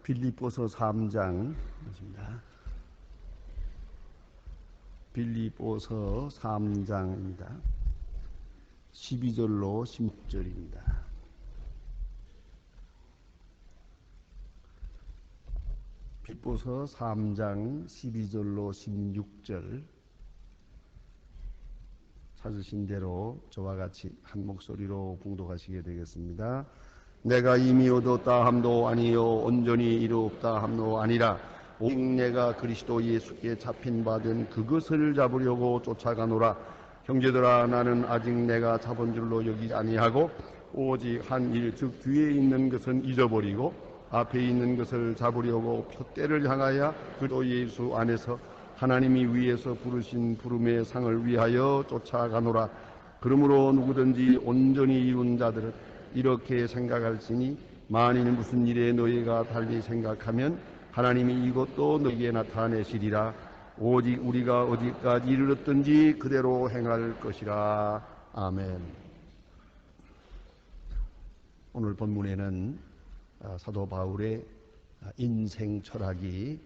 빌립보서 3장입니다. 빌립보서 3장입니다. 12절로 16절입니다. 빌립보서 3장 12절로 16절 찾으신 대로 저와 같이 한 목소리로 봉독하시게 되겠습니다. 내가 이미 얻었다 함도 아니요 온전히 이루었다 함도 아니라 오직 내가 그리스도 예수께 잡힌 바 된 그것을 잡으려고 쫓아가노라. 형제들아, 나는 아직 내가 잡은 줄로 여기지 아니하고 오직 한 일, 즉 뒤에 있는 것은 잊어버리고 앞에 있는 것을 잡으려고 표대를 향하여 그리스도 예수 안에서 하나님이 위에서 부르신 부름의 상을 위하여 쫓아가노라. 그러므로 누구든지 온전히 이룬 자들은 이렇게 생각할지니 만일 무슨 일에 너희가 달리 생각하면 하나님이 이것도 너희에게 나타내시리라. 오직 우리가 어디까지 이르렀든지 그대로 행할 것이라. 아멘. 오늘 본문에는 사도 바울의 인생 철학이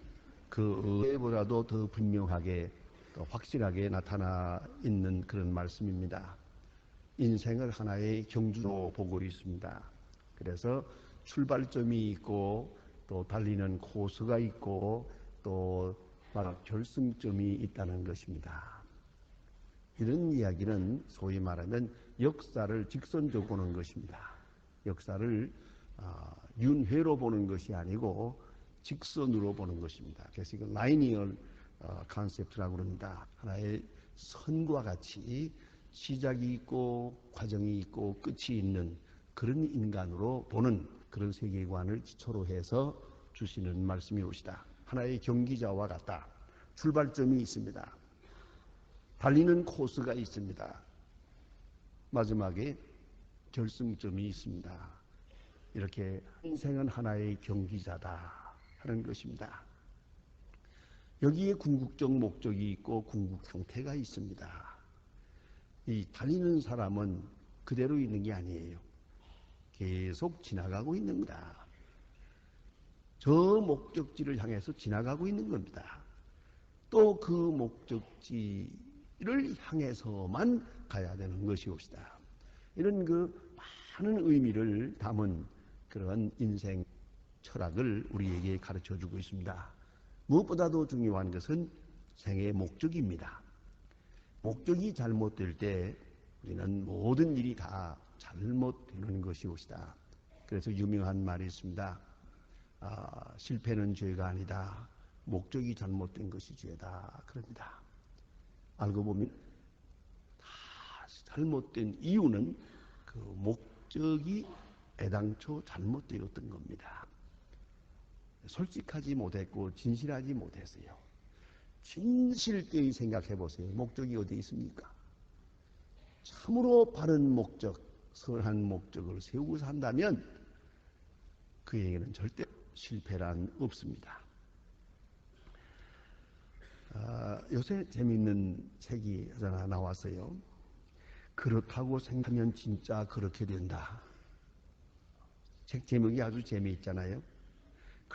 그 의외보다도 더 분명하게 더 확실하게 나타나 있는 그런 말씀입니다. 인생을 하나의 경주로 보고 있습니다. 그래서 출발점이 있고 또 달리는 코스가 있고 또 결승점이 있다는 것입니다. 이런 이야기는 소위 말하면 역사를 직선적으로 보는 것입니다. 역사를 윤회로 보는 것이 아니고 직선으로 보는 것입니다. 그래서 이걸 라이니얼 컨셉트라고 그럽니다. 하나의 선과 같이 시작이 있고 과정이 있고 끝이 있는 그런 인간으로 보는 그런 세계관을 기초로 해서 주시는 말씀이옵시다. 하나의 경기자와 같다. 출발점이 있습니다. 달리는 코스가 있습니다. 마지막에 결승점이 있습니다. 이렇게 인생은 하나의 경기자다 하는 것입니다. 여기에 궁극적 목적이 있고 궁극 형태가 있습니다. 이 달리는 사람은 그대로 있는 게 아니에요. 계속 지나가고 있는 겁니다. 저 목적지를 향해서 지나가고 있는 겁니다. 또 그 목적지를 향해서만 가야 되는 것이옵시다. 이런 그 많은 의미를 담은 그런 인생 철학을 우리에게 가르쳐 주고 있습니다. 무엇보다도 중요한 것은 생의 목적입니다. 목적이 잘못될 때 우리는 모든 일이 다 잘못되는 것이옵시다. 그래서 유명한 말이 있습니다. 실패는 죄가 아니다. 목적이 잘못된 것이 죄다. 그럽니다. 알고 보면 다 잘못된 이유는 그 목적이 애당초 잘못되었던 겁니다. 솔직하지 못했고 진실하지 못했어요. 진실되이 생각해 보세요. 목적이 어디 있습니까? 참으로 바른 목적, 선한 목적을 세우고 산다면 그에게는 절대 실패란 없습니다. 요새 재미있는 책이 하나 나왔어요. 그렇다고 생각하면 진짜 그렇게 된다. 책 제목이 아주 재미있잖아요.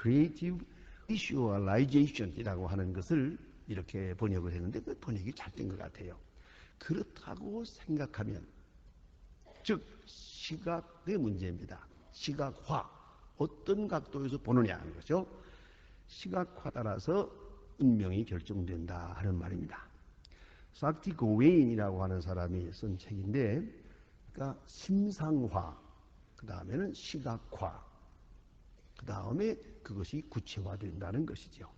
Creative Visualization이라고 하는 것을 이렇게 번역을 했는데 그 번역이 잘 된 것 같아요. 그렇다고 생각하면, 즉 시각의 문제입니다. 시각화, 어떤 각도에서 보느냐 하는 거죠. 시각화 따라서 운명이 결정된다 하는 말입니다. 사티 고웨인이라고 하는 사람이 쓴 책인데, 그러니까 심상화, 그 다음에는 시각화, 그 다음에 그것이 구체화된다는 것이죠.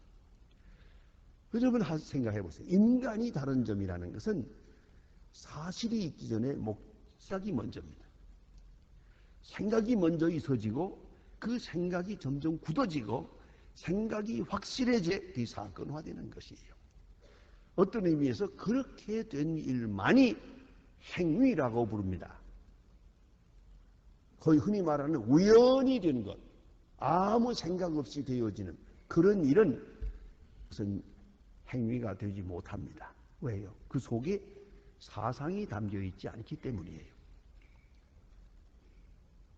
여러분 생각해 보세요. 인간이 다른 점이라는 것은 사실이 있기 전에 생각이 먼저입니다. 생각이 먼저 있어지고 그 생각이 점점 굳어지고 생각이 확실해져 이 사건화되는 것이에요. 어떤 의미에서 그렇게 된 일만이 행위라고 부릅니다. 거의 흔히 말하는 우연이 된 것, 아무 생각 없이 되어지는 그런 일은 무슨 행위가 되지 못합니다. 왜요? 그 속에 사상이 담겨 있지 않기 때문이에요.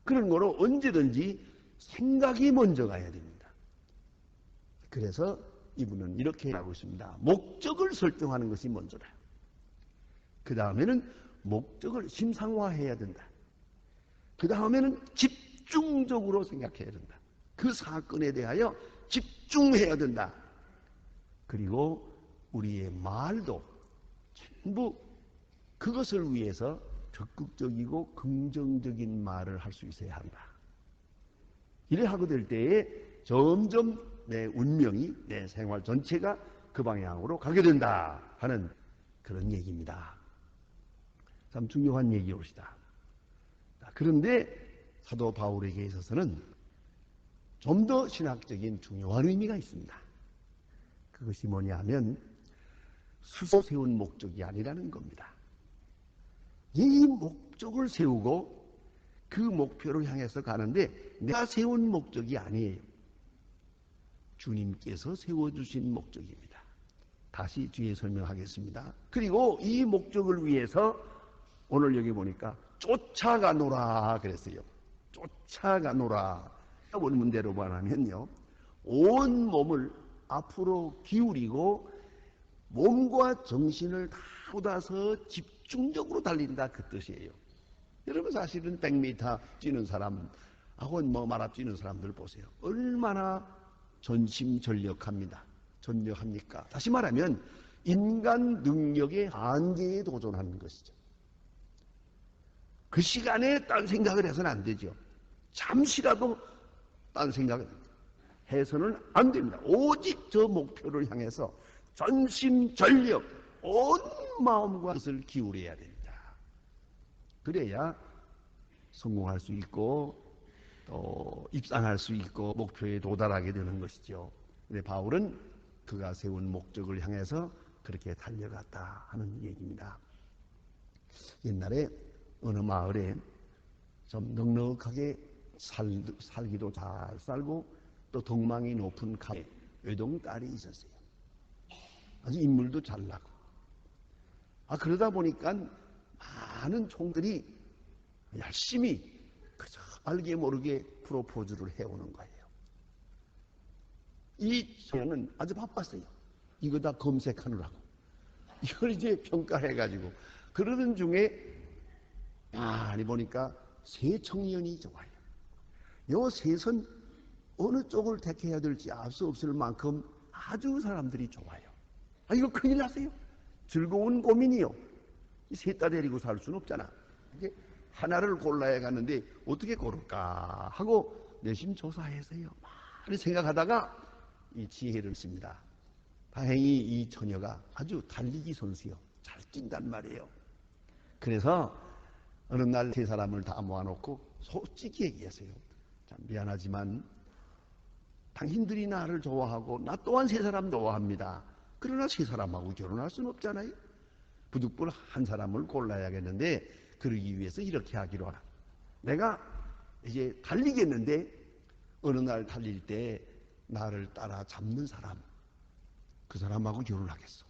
그런 거로 언제든지 생각이 먼저 가야 됩니다. 그래서 이분은 이렇게 하고 있습니다. 목적을 설정하는 것이 먼저다. 그 다음에는 목적을 심상화해야 된다. 그 다음에는 집중적으로 생각해야 된다. 그 사건에 대하여 집중해야 된다. 그리고 우리의 말도 전부 그것을 위해서 적극적이고 긍정적인 말을 할 수 있어야 한다. 이래 하고 될 때에 점점 내 운명이, 내 생활 전체가 그 방향으로 가게 된다 하는 그런 얘기입니다. 참 중요한 얘기입니다. 그런데 사도 바울에게 있어서는 좀 더 신학적인 중요한 의미가 있습니다. 그것이 뭐냐 하면 스스로 세운 목적이 아니라는 겁니다. 이 목적을 세우고 그 목표를 향해서 가는데 내가 세운 목적이 아니에요. 주님께서 세워주신 목적입니다. 다시 뒤에 설명하겠습니다. 그리고 이 목적을 위해서 오늘 여기 보니까 쫓아가노라 그랬어요. 쫓아가노라. 원문대로 말하면요, 온 몸을 앞으로 기울이고 몸과 정신을 다 쏟아서 집중적으로 달린다 그 뜻이에요. 여러분 사실은 100m 뛰는 사람하고 마라톤 뛰는 사람들 보세요. 얼마나 전심전력합니다. 전력합니까? 다시 말하면 인간 능력의 한계에 도전하는 것이죠. 그 시간에 딴 생각을 해서는 안 되죠. 잠시라도 딴 생각을 해서는 안 됩니다. 오직 저 목표를 향해서 전심전력, 온 마음과 뜻을 기울여야 됩니다. 그래야 성공할 수 있고 또 입상할 수 있고 목표에 도달하게 되는 것이죠. 근데 바울은 그가 세운 목적을 향해서 그렇게 달려갔다 하는 얘기입니다. 옛날에 어느 마을에 좀 넉넉하게 살기도 잘 살고 또 덕망이 높은 가에 외동딸이 있었어요. 아주 인물도 잘나고. 그러다 보니까 많은 총들이 열심히 그저 알게 모르게 프로포즈를 해오는 거예요. 이 소녀는 아주 바빴어요. 이거 다 검색하느라고. 이걸 이제 평가해가지고. 그러던 중에 많이 보니까 세 청년이 좋아요. 요 셋은 어느 쪽을 택해야 될지 알 수 없을 만큼 아주 사람들이 좋아요. 이거 큰일 났어요. 즐거운 고민이요. 셋 다 데리고 살 수는 없잖아. 이게 하나를 골라야 가는데 어떻게 고를까 하고 내심 조사해서요. 많이 생각하다가 이 지혜를 씁니다. 다행히 이 처녀가 아주 달리기 선수요. 잘 뛴단 말이에요. 그래서 어느 날 세 사람을 다 모아놓고 솔직히 얘기했어요. 참 미안하지만 당신들이 나를 좋아하고 나 또한 세 사람 좋아합니다. 그러나 세 사람하고 결혼할 수는 없잖아요. 부득불 한 사람을 골라야겠는데 그러기 위해서 이렇게 하기로 하라. 내가 이제 달리겠는데 어느 날 달릴 때 나를 따라 잡는 사람, 그 사람하고 결혼하겠어.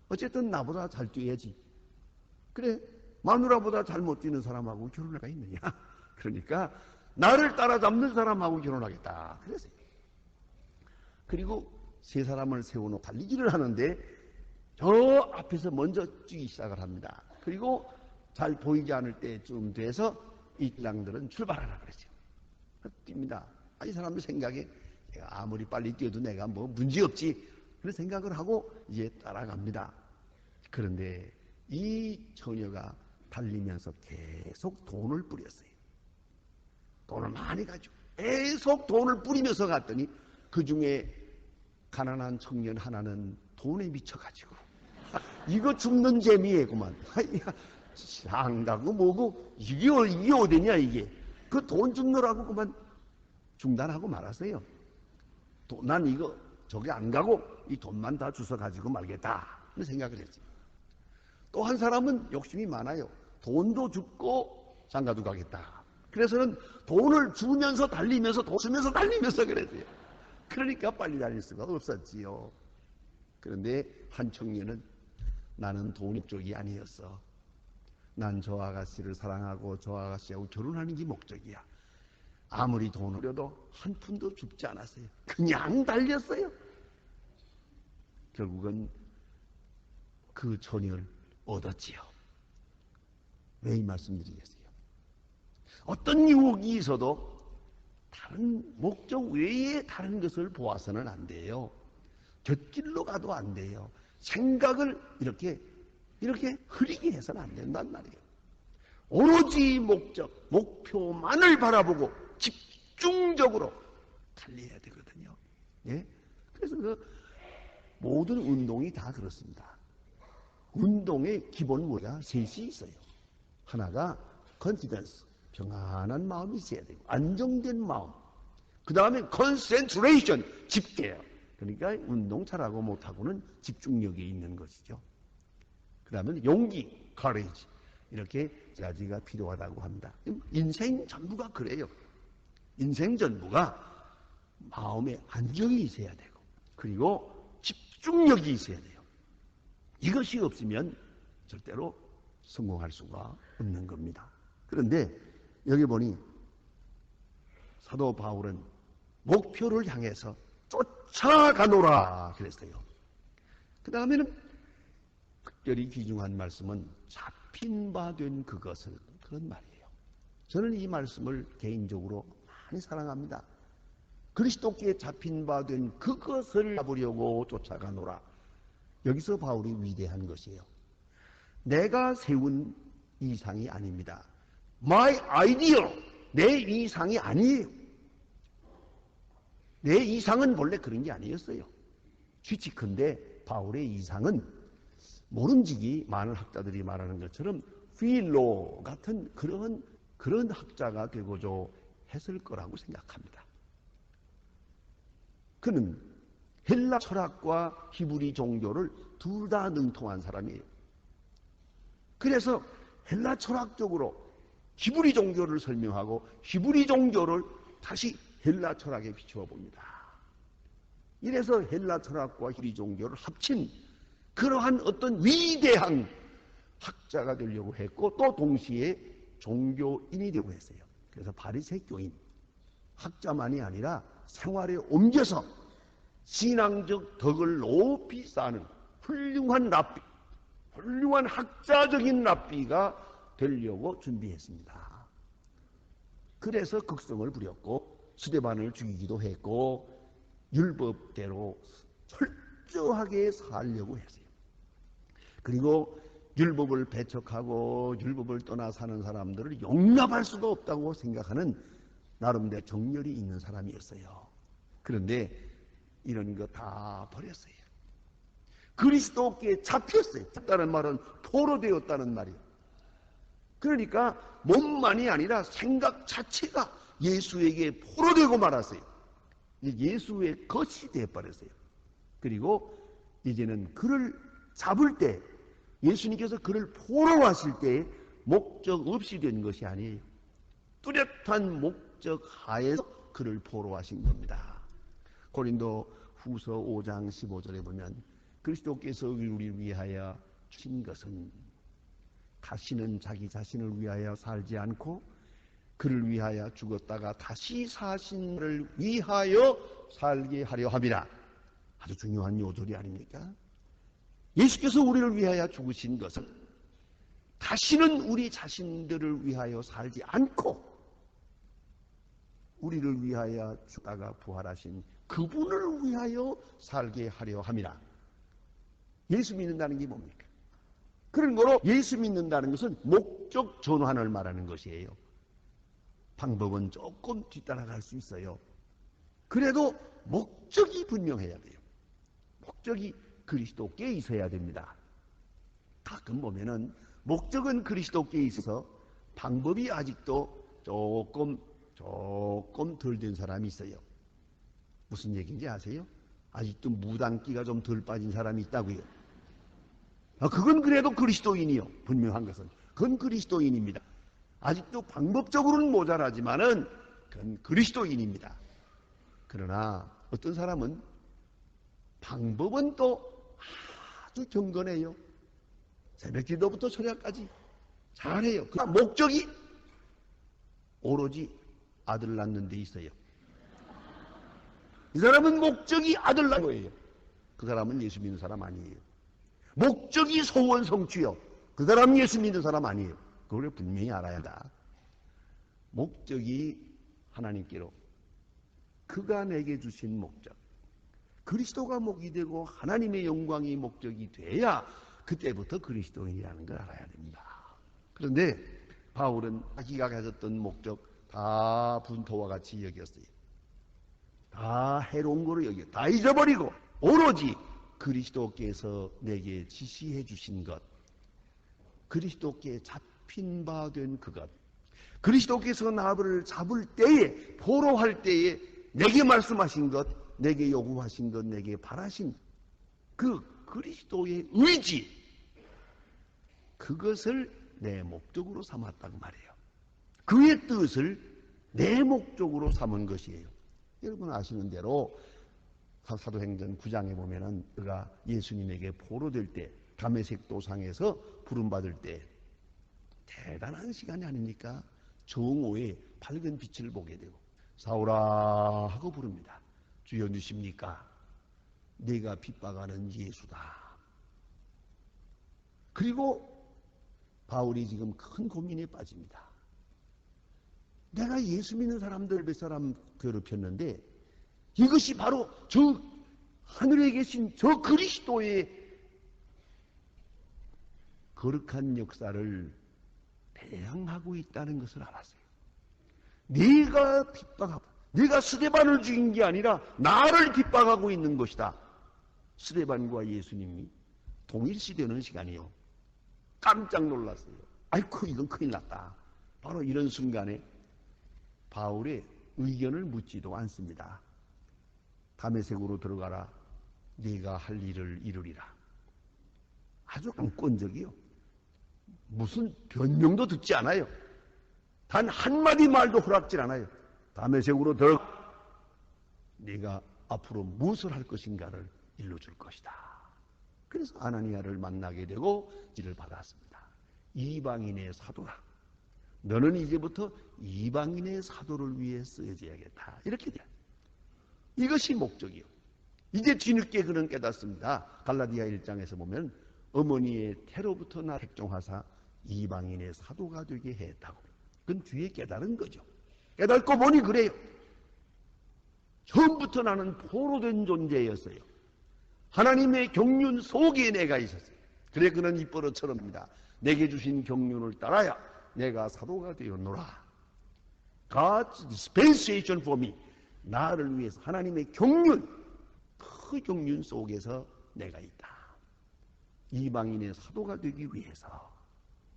어쨌든 나보다 잘 뛰어야지. 그래, 마누라보다 잘 못 뛰는 사람하고 결혼할 가 있느냐. 그러니까 나를 따라잡는 사람하고 결혼하겠다. 그랬어요. 그리고 세 사람을 세워놓고 달리기를 하는데 저 앞에서 먼저 뛰기 시작을 합니다. 그리고 잘 보이지 않을 때쯤 돼서 이 신랑들은 출발하라 그랬어요. 뜁니다. 이 사람들 생각에 내가 아무리 빨리 뛰어도 내가 뭐 문제없지 그런 생각을 하고 이제 따라갑니다. 그런데 이 처녀가 달리면서 계속 돈을 뿌렸어요. 돈을 많이 가지고 계속 돈을 뿌리면서 갔더니 그 중에 가난한 청년 하나는 돈에 미쳐가지고 이거 죽는 재미에구만. 상가고 뭐고 이게 어디냐 이게. 그 돈 죽느라고 그만 중단하고 말았어요. 난 이거 저기 안 가고 이 돈만 다 주워 가지고 말겠다 하는 생각을 했지. 또 한 사람은 욕심이 많아요. 돈도 죽고 장가도 가겠다. 그래서는 돈을 주면서 달리면서 돈 주면서 달리면서 그랬어요. 그러니까 빨리 달릴 수가 없었지요. 그런데 한 청년은 나는 돈 쪽이 아니었어. 난 저 아가씨를 사랑하고 저 아가씨하고 결혼하는 게 목적이야. 아무리 돈을 들여도 한 푼도 줍지 않았어요. 그냥 달렸어요. 결국은 그 처녀를 얻었지요. 왜 이 말씀드리겠어요? 어떤 유혹이 있어도 다른 목적 외에 다른 것을 보아서는 안 돼요. 곁길로 가도 안 돼요. 생각을 이렇게 흐리게 해서는 안 된단 말이에요. 오로지 목표만을 바라보고 집중적으로 달려야 되거든요. 예? 그래서 그 모든 운동이 다 그렇습니다. 운동의 기본 무게가 셋이 있어요. 하나가 confidence, 평안한 마음이 있어야 되고, 안정된 마음. 그 다음에 concentration, 집중해요. 그러니까 운동 잘하고 못하고는 집중력이 있는 것이죠. 그 다음에 용기, courage. 이렇게 가지가 필요하다고 합니다. 인생 전부가 그래요. 인생 전부가 마음에 안정이 있어야 되고, 그리고 집중력이 있어야 돼요. 이것이 없으면 절대로 성공할 수가 없는 겁니다. 그런데 여기 보니 사도 바울은 목표를 향해서 쫓아가노라 그랬어요. 그 다음에는 특별히 귀중한 말씀은 잡힌 바 된 그것을, 그런 말이에요. 저는 이 말씀을 개인적으로 많이 사랑합니다. 그리스도께 잡힌 바 된 그것을 잡으려고 쫓아가노라. 여기서 바울이 위대한 것이에요. 내가 세운 이상이 아닙니다. My ideal, 내 이상이 아니에요. 내 이상은 본래 그런 게 아니었어요. 취직한데 바울의 이상은 모름지기 많은 학자들이 말하는 것처럼 필로 같은 그런 학자가 되고자 했을 거라고 생각합니다. 그는 헬라 철학과 히브리 종교를 둘 다 능통한 사람이에요. 그래서 헬라 철학적으로 히브리 종교를 설명하고 히브리 종교를 다시 헬라 철학에 비추어 봅니다. 이래서 헬라 철학과 히브리 종교를 합친 그러한 어떤 위대한 학자가 되려고 했고, 또 동시에 종교인이 되고 했어요. 그래서 바리새 교인, 학자만이 아니라 생활에 옮겨서 신앙적 덕을 높이 쌓는 훌륭한 랍비, 훌륭한 학자적인 랍비가 되려고 준비했습니다. 그래서 극성을 부렸고 스데반을 죽이기도 했고 율법대로 철저하게 살려고 했어요. 그리고 율법을 배척하고 율법을 떠나 사는 사람들을 용납할 수가 없다고 생각하는 나름대로 정열이 있는 사람이었어요. 그런데 이런 거 다 버렸어요. 그리스도께 잡혔어요. 잡다는 말은 포로되었다는 말이에요. 그러니까 몸만이 아니라 생각 자체가 예수에게 포로되고 말았어요. 예수의 것이 되어버렸어요. 그리고 이제는 그를 잡을 때, 예수님께서 그를 포로하실 때 목적 없이 된 것이 아니에요. 뚜렷한 목적 하에서 그를 포로하신 겁니다. 고린도 후서 5장 15절에 보면 그리스도께서 우리를 위하여 주신 것은 다시는 자기 자신을 위하여 살지 않고 그를 위하여 죽었다가 다시 사신 그를 위하여 살게 하려 함이라. 아주 중요한 요절이 아닙니까? 예수께서 우리를 위하여 죽으신 것은 다시는 우리 자신들을 위하여 살지 않고 우리를 위하여 죽다가 부활하신 그분을 위하여 살게 하려 함이라. 예수 믿는다는 게 뭡니까? 그런 거로 예수 믿는다는 것은 목적 전환을 말하는 것이에요. 방법은 조금 뒤따라갈 수 있어요. 그래도 목적이 분명해야 돼요. 목적이 그리스도께 있어야 됩니다. 가끔 보면은 목적은 그리스도께 있어서 방법이 아직도 조금 덜 된 사람이 있어요. 무슨 얘기인지 아세요? 아직도 무당기가 좀 덜 빠진 사람이 있다고요. 그건 그래도 그리스도인이요. 분명한 것은 그건 그리스도인입니다. 아직도 방법적으로는 모자라지만은 그건 그리스도인입니다. 그러나 어떤 사람은 방법은 또 아주 경건해요. 새벽 기도부터 철야까지 잘해요. 그러나 목적이 오로지 아들 낳는 데 있어요. 이 사람은 목적이 아들 낳는 거예요. 그 사람은 예수 믿는 사람 아니에요. 목적이 소원 성취요. 그 사람은 예수 믿는 사람 아니에요. 그걸 분명히 알아야 한다. 목적이 하나님께로, 그가 내게 주신 목적, 그리스도가 목이 되고 하나님의 영광이 목적이 돼야 그때부터 그리스도인이라는 걸 알아야 됩니다. 그런데 바울은 자기가 가졌던 목적 다 분토와 같이 여겼어요. 다 해로운 거로 여겨, 다 잊어버리고 오로지 그리스도께서 내게 지시해 주신 것, 그리스도께 잡힌 바 된 그것, 그리스도께서 나를 잡을 때에, 포로할 때에 내게 말씀하신 것, 내게 요구하신 것, 내게 바라신 그 그리스도의 의지, 그것을 내 목적으로 삼았다고 말이에요. 그의 뜻을 내 목적으로 삼은 것이에요. 여러분 아시는 대로 사도행전 9장에 보면은 그가 예수님에게 포로될 때, 다메섹 도상에서 부름받을 때 대단한 시간이 아닙니까? 정오에 밝은 빛을 보게 되고 사울아 하고 부릅니다. 주여 누십니까? 네가 핍박하는 예수다. 그리고 바울이 지금 큰 고민에 빠집니다. 내가 예수 믿는 사람들 몇 사람 괴롭혔는데 이것이 바로 저 하늘에 계신 저 그리스도의 거룩한 역사를 대항하고 있다는 것을 알았어요. 네가 핍박하고, 네가 스데반을 죽인 게 아니라 나를 핍박하고 있는 것이다. 스데반과 예수님이 동일시되는 시간이요. 깜짝 놀랐어요. 아이고 이건 큰일 났다. 바로 이런 순간에 바울의 의견을 묻지도 않습니다. 다메섹으로 들어가라. 네가 할 일을 이루리라. 아주 강권적이요. 무슨 변명도 듣지 않아요. 단 한마디 말도 허락질 않아요. 다메섹으로 들어가. 네가 앞으로 무엇을 할 것인가를 일러줄 것이다. 그래서 아나니아를 만나게 되고 지를 받았습니다. 이방인의 사도라. 너는 이제부터 이방인의 사도를 위해 쓰여져야겠다. 이렇게 돼요. 이것이 목적이요. 이제 뒤늦게 그는 깨닫습니다. 갈라디아 1장에서 보면 어머니의 태로부터 나 택정하사 이방인의 사도가 되게 했다고. 그건 뒤에 깨달은 거죠. 깨닫고 보니 그래요. 처음부터 나는 포로된 존재였어요. 하나님의 경륜 속에 내가 있었어요. 그래 그는 입버릇처럼입니다. 내게 주신 경륜을 따라야 내가 사도가 되었노라. God's dispensation for me. 나를 위해서 하나님의 경륜, 그 경륜 속에서 내가 있다. 이방인의 사도가 되기 위해서.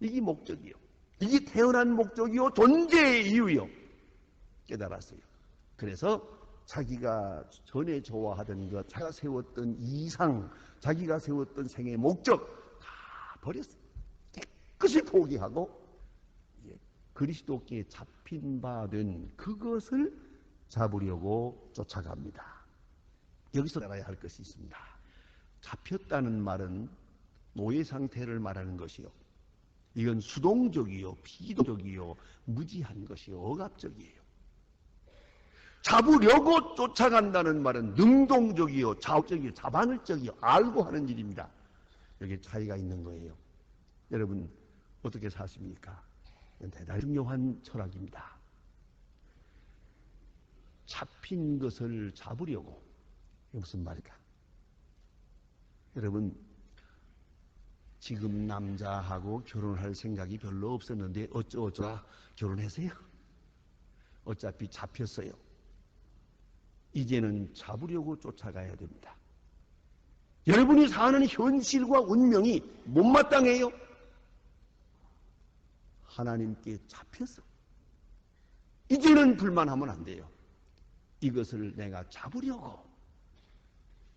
이게 목적이요. 이게 태어난 목적이요. 존재의 이유요. 깨달았어요. 그래서 자기가 전에 좋아하던 것, 자기가 세웠던 이상, 자기가 세웠던 생의 목적 다 버렸어요. 깨끗이 포기하고 그리스도께 잡힌 바 된 그것을 잡으려고 쫓아갑니다. 여기서 알아야 할 것이 있습니다. 잡혔다는 말은 노예 상태를 말하는 것이요. 이건 수동적이요, 비동적이요, 무지한 것이요, 억압적이에요. 잡으려고 쫓아간다는 말은 능동적이요, 자업적이요, 자발적이요, 알고 하는 일입니다. 여기 차이가 있는 거예요. 여러분 어떻게 사십니까? 이건 대단히 중요한 철학입니다. 잡힌 것을 잡으려고. 이게 무슨 말일까? 여러분 지금 남자하고 결혼할 생각이 별로 없었는데 어쩌다 결혼했어요. 어차피 잡혔어요. 이제는 잡으려고 쫓아가야 됩니다. 여러분이 사는 현실과 운명이 못마땅해요. 하나님께 잡혔어. 이제는 불만하면 안 돼요. 이것을 내가 잡으려고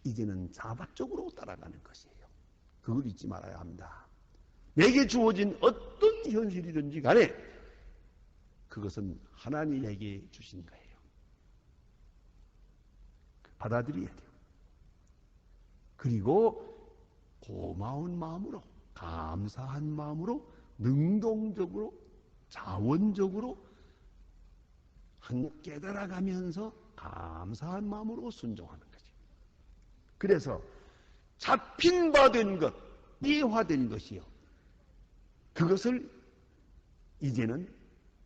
이제는 자발적으로 따라가는 것이에요. 그걸 잊지 말아야 합니다. 내게 주어진 어떤 현실이든지 간에 그것은 하나님에게 주신 거예요. 받아들여야 돼요. 그리고 고마운 마음으로, 감사한 마음으로, 능동적으로, 자원적으로 깨달아가면서 감사한 마음으로 순종하는 거지. 그래서 잡힌 바 된 것, 이해화된 것이요. 그것을 이제는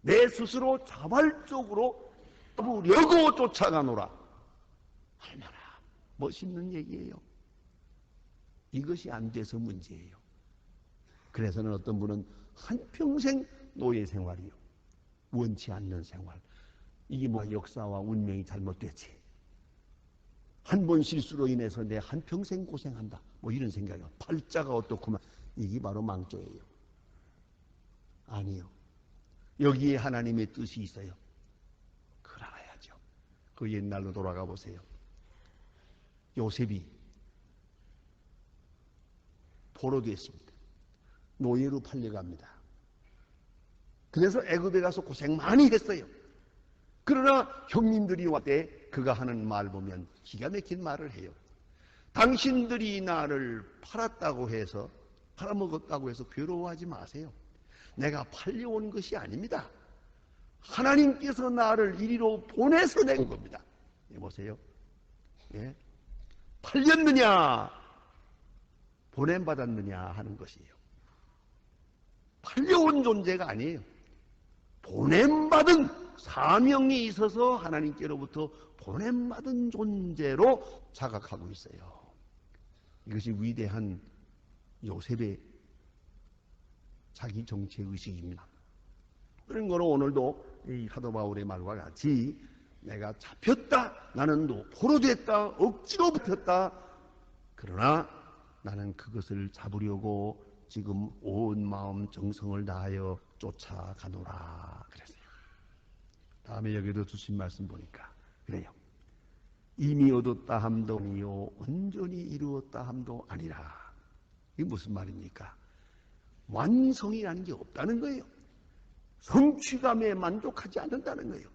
내 스스로 자발적으로 잡으려고 쫓아가노라. 얼마나 멋있는 얘기예요. 이것이 안 돼서 문제예요. 그래서는 어떤 분은 한평생 노예 생활이요. 원치 않는 생활. 이게 뭐 역사와 운명이 잘못됐지. 한 번 실수로 인해서 내 한평생 고생한다. 뭐 이런 생각이요. 팔자가 어떻구만. 이게 바로 망조예요. 아니요. 여기에 하나님의 뜻이 있어요. 그걸 알아야죠. 그 옛날로 돌아가 보세요. 요셉이 포로됐습니다. 노예로 팔려갑니다. 그래서 애굽에 가서 고생 많이 했어요. 그러나 형님들이 왔을 때 그가 하는 말 보면 기가 막힌 말을 해요. 당신들이 나를 팔았다고 해서, 팔아먹었다고 해서 괴로워하지 마세요. 내가 팔려온 것이 아닙니다. 하나님께서 나를 이리로 보내서 낸 겁니다. 보세요. 예? 팔렸느냐 보냄받았느냐 하는 것이에요. 팔려온 존재가 아니에요. 보냄받은 사명이 있어서 하나님께로부터 보냄받은 존재로 자각하고 있어요. 이것이 위대한 요셉의 자기 정체의식입니다. 그런 거로 오늘도 이 사도 바울의 말과 같이 내가 잡혔다, 나는 포로 됐다, 억지로 붙었다. 그러나 나는 그것을 잡으려고 지금 온 마음 정성을 다하여 쫓아가노라 그랬어요. 다음에 여기도 주신 말씀 보니까 그래요. 이미 얻었다 함도 아니요 온전히 이루었다 함도 아니라. 이게 무슨 말입니까? 완성이라는 게 없다는 거예요. 성취감에 만족하지 않는다는 거예요.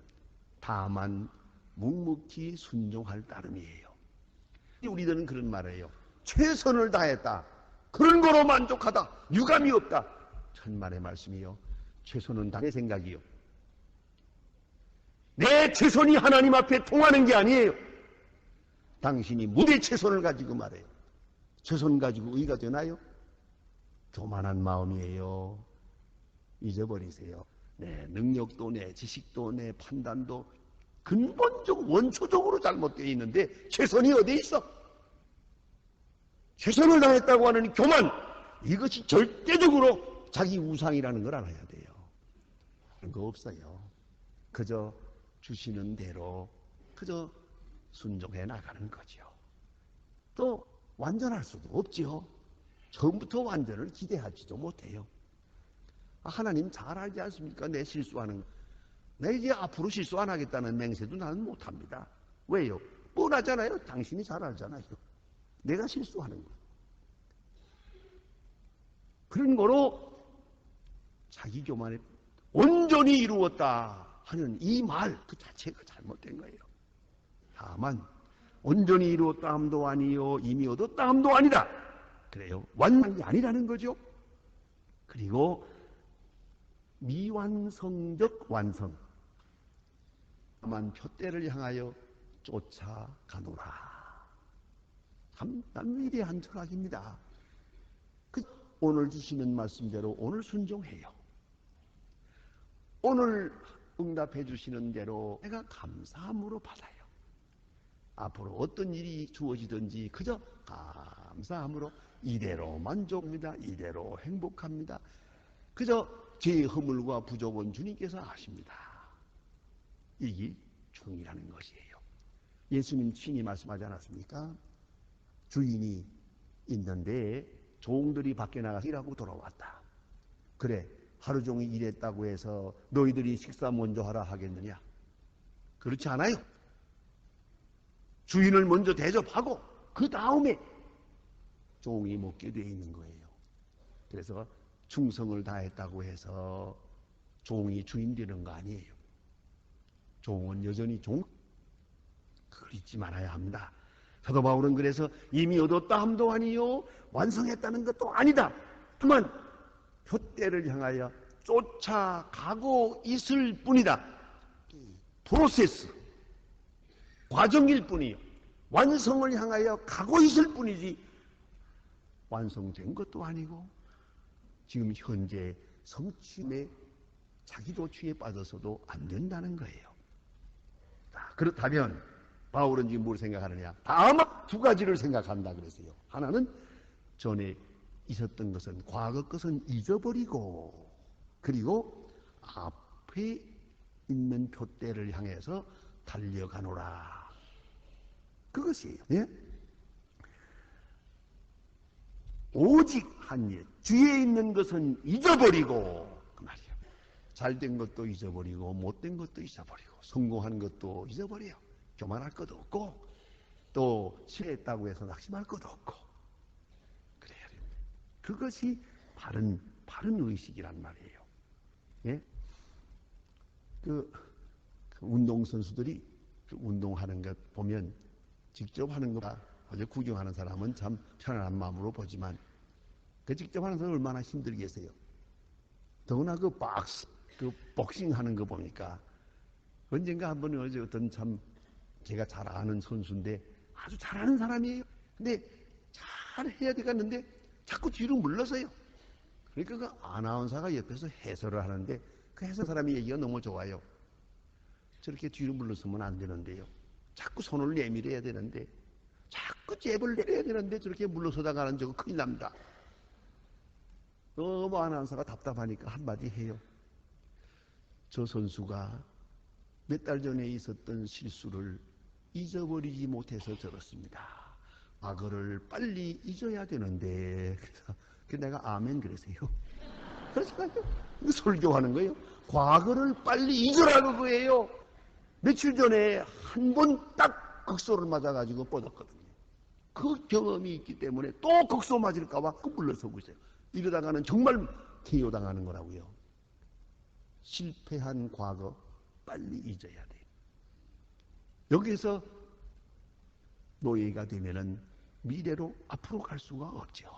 다만 묵묵히 순종할 따름이에요. 우리들은 그런 말이에요. 최선을 다했다. 그런 거로 만족하다. 유감이 없다. 천만의 말씀이요. 최선은 다 내 생각이요. 내 최선이 하나님 앞에 통하는 게 아니에요. 당신이 무대 최선을 가지고 말해요. 최선 가지고 의가 되나요? 교만한 마음이에요. 잊어버리세요. 내 능력도 내 지식도 내 판단도 근본적 원초적으로 잘못되어 있는데 최선이 어디 있어? 최선을 다했다고 하는 교만, 이것이 절대적으로 자기 우상이라는 걸 알아야 돼요. 그런 거 없어요. 그저 주시는 대로 그저 순종해 나가는 거죠. 또 완전할 수도 없죠. 처음부터 완전을 기대하지도 못해요. 하나님 잘 알지 않습니까? 내 실수하는 거. 내 이제 앞으로 실수 안 하겠다는 맹세도 나는 못합니다. 왜요? 뻔하잖아요. 당신이 잘 알잖아요. 내가 실수하는 거. 그런 거로 자기 교만에 온전히 이루었다 하는 이 말 그 자체가 잘못된 거예요. 다만 온전히 이루었다 함도 아니요 이미 얻었다 함도 아니다. 그래요. 완전이 아니라는 거죠. 그리고 미완성적 완성. 다만 표대를 향하여 쫓아가노라. 참 위대한 철학입니다. 오늘 주시는 말씀대로 오늘 순종해요. 오늘 응답해 주시는 대로 내가 감사함으로 받아요. 앞으로 어떤 일이 주어지든지 그저 감사함으로 이대로 만족합니다. 이대로 행복합니다. 그저 제 허물과 부족은 주님께서 아십니다. 이게 중이라는 것이에요. 예수님 친히 말씀하지 않았습니까? 주인이 있는데 종들이 밖에 나가서 일하고 돌아왔다. 그래, 하루 종일 일했다고 해서 너희들이 식사 먼저 하라 하겠느냐? 그렇지 않아요. 주인을 먼저 대접하고 그 다음에 종이 먹게 되어 있는 거예요. 그래서 충성을 다했다고 해서 종이 주인 되는 거 아니에요. 종은 여전히 종, 그걸 잊지 말아야 합니다. 사도 바울은 그래서 이미 얻었다 함도 아니요 완성했다는 것도 아니다. 다만 표대를 향하여 쫓아가고 있을 뿐이다. 프로세스, 과정일 뿐이요. 완성을 향하여 가고 있을 뿐이지 완성된 것도 아니고 지금 현재 성취에 자기도 취에 빠져서도 안 된다는 거예요. 그렇다면 바울은 지금 뭘 생각하느냐? 다만 두 가지를 생각한다 그랬어요. 하나는 전에 있었던 것은 과거 것은 잊어버리고 그리고 앞에 있는 표대를 향해서 달려가노라. 그것이에요. 예? 오직 한 일, 뒤에 있는 것은 잊어버리고 그 말이에요. 잘된 것도 잊어버리고 못된 것도 잊어버리고 성공한 것도 잊어버려요. 교만할 것도 없고 또 실패했다고 해서 낙심할 것도 없고 그래야 됩니다. 그것이 바른 의식이란 말이에요. 예? 그 운동선수들이 운동하는 것 보면 직접 하는 것보다 어제 구경하는 사람은 참 편안한 마음으로 보지만 그 직접 하는 사람은 얼마나 힘들겠어요. 더구나 그 복싱 하는 거 보니까 언젠가 한 번은 어제 어떤 참 제가 잘 아는 선수인데 아주 잘하는 사람이에요. 근데 잘 해야 되겠는데 자꾸 뒤로 물러서요. 그러니까 그 아나운서가 옆에서 해설을 하는데 그 해설 사람이 얘기가 너무 좋아요. 저렇게 뒤로 물러서면 안 되는데요. 자꾸 손을 내밀어야 되는데 자꾸 잽을 내려야 되는데 저렇게 물러서다가 하는 저거 큰일 납니다. 너무 아나운서가 답답하니까 한마디 해요. 저 선수가 몇 달 전에 있었던 실수를 잊어버리지 못해서 저렇습니다. 과거를 빨리 잊어야 되는데 그래서 내가 아멘 그랬어요. 그래서 설교하는 거예요. 과거를 빨리 잊으라는 거예요. 며칠 전에 한 번 딱 극소를 맞아가지고 뻗었거든요. 그 경험이 있기 때문에 또 극소 맞을까봐 물러서고 있어요. 이러다가는 정말 KO 당하는 거라고요. 실패한 과거 빨리 잊어야 돼요. 여기서 노예가 되면은 미래로 앞으로 갈 수가 없죠.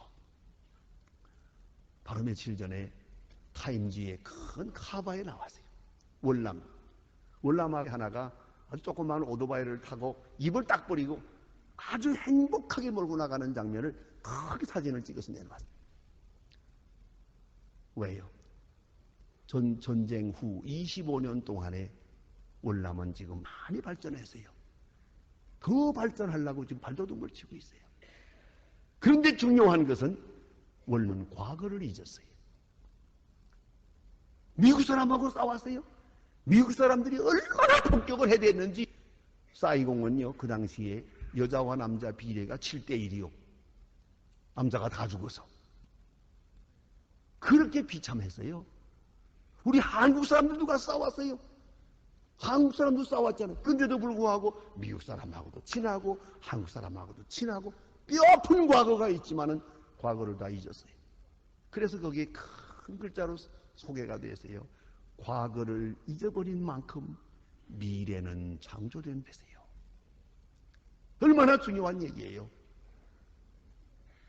바로 며칠 전에 타임지에 큰 카바에 나왔어요. 월남 하나가 아주 조그마한 오토바이를 타고 입을 딱 버리고 아주 행복하게 몰고 나가는 장면을 크게 사진을 찍어서 내놓았어요. 왜요? 전쟁 후 25년 동안에 월남은 지금 많이 발전했어요. 더 발전하려고 지금 발돋움을 치고 있어요. 그런데 중요한 것은 원룸 과거를 잊었어요. 미국 사람하고 싸웠어요. 미국 사람들이 얼마나 폭격을 해댔는지 사이공은요 그 당시에 여자와 남자 비례가 7대1이요. 남자가 다 죽어서. 그렇게 비참했어요. 우리 한국 사람들도 가서 싸웠어요. 한국 사람도 싸웠잖아요. 근데도 불구하고 미국 사람하고도 친하고 한국 사람하고도 친하고 뼈아픈 과거가 있지만은 과거를 다 잊었어요. 그래서 거기에 큰 글자로 소개가 됐어요. 과거를 잊어버린 만큼 미래는 창조된 데세요. 얼마나 중요한 얘기예요.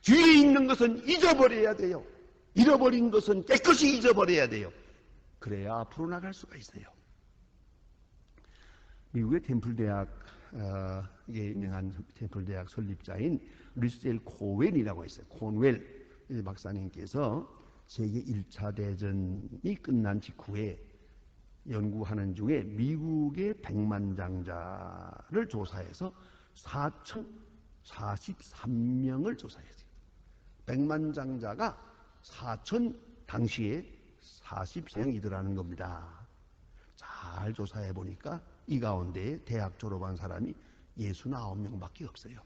뒤에 있는 것은 잊어버려야 돼요. 잃어버린 것은 깨끗이 잊어버려야 돼요. 그래야 앞으로 나갈 수가 있어요. 미국의 템플대학에 유명한 템플대학 설립자인 루셀 코웰이라고 있어요. 코웰 박사님께서 세계 1차 대전이 끝난 직후에 연구하는 중에 미국의 백만장자를 조사해서 4,043명을 조사했어요. 백만장자가 당시에 40명이더라는 겁니다. 잘 조사해 보니까 이 가운데 대학 졸업한 사람이 69명밖에 없어요.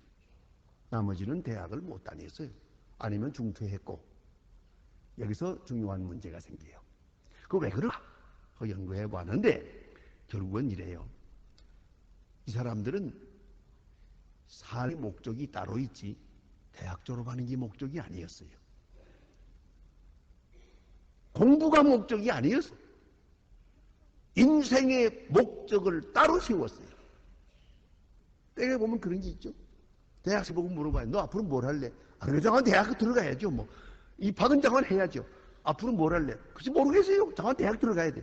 나머지는 대학을 못 다녔어요. 아니면 중퇴했고. 여기서 중요한 문제가 생겨요. 왜 그럴까? 연구해 봤는데 결국은 이래요. 이 사람들은 삶의 목적이 따로 있지 대학 졸업하는 게 목적이 아니었어요. 공부가 목적이 아니었어요. 인생의 목적을 따로 세웠어요. 때에 보면 그런 게 있죠. 대학생 보고 물어봐요. 너 앞으로 뭘 할래? 그래, 장관 대학 들어가야죠. 뭐 입학은 장관 해야죠. 앞으로 뭘 할래? 글쎄 모르겠어요. 장관 대학 들어가야 돼.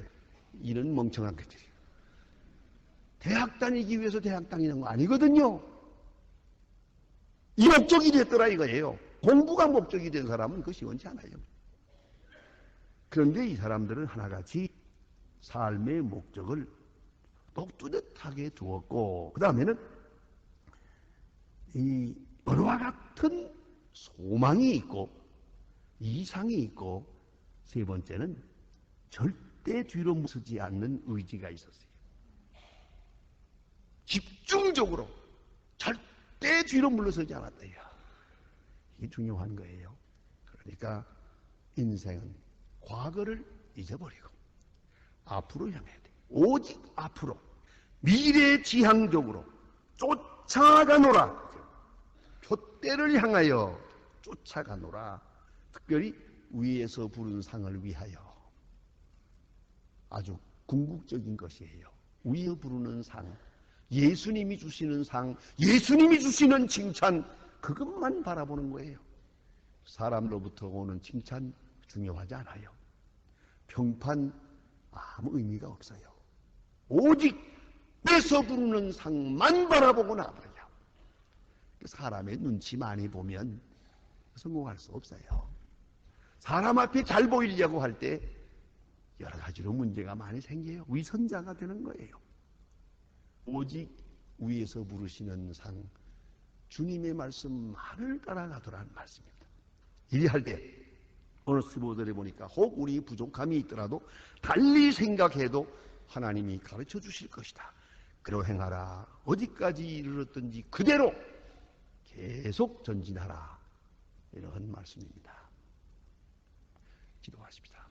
이런 멍청한 것들이에요. 대학 다니기 위해서 대학 다니는 거 아니거든요. 이 목적이 됐더라 이거예요. 공부가 목적이 된 사람은 그거 시원치 않아요. 그런데 이 사람들은 하나같이 삶의 목적을 더욱 뚜렷하게 두었고, 그 다음에는 이 은혜와 같은 소망이 있고 이상이 있고, 세 번째는 절대 뒤로 물러서지 않는 의지가 있었어요. 집중적으로 절대 뒤로 물러서지 않았대요. 이게 중요한 거예요. 그러니까 인생은 과거를 잊어버리고 앞으로 향해야 돼. 오직 앞으로 미래지향적으로 쫓아가노라. 표대를 향하여 쫓아가노라. 특별히 위에서 부른 상을 위하여. 아주 궁극적인 것이에요. 위에서 부르는 상, 예수님이 주시는 상, 예수님이 주시는 칭찬, 그것만 바라보는 거예요. 사람으로부터 오는 칭찬 중요하지 않아요. 평판 아무 의미가 없어요. 오직 위에서 부르는 상만 바라보고 나가요. 사람의 눈치 많이 보면 성공할 수 없어요. 사람 앞에 잘 보이려고 할 때 여러 가지로 문제가 많이 생겨요. 위선자가 되는 거예요. 오직 위에서 부르시는 상, 주님의 말씀만을 따라가더라는 말씀입니다. 이리 할 때 오늘 15절에 보니까 혹 우리 부족함이 있더라도 달리 생각해도 하나님이 가르쳐 주실 것이다. 그러 행하라. 어디까지 이르렀든지 그대로 계속 전진하라. 이런 말씀입니다. 기도하십시다.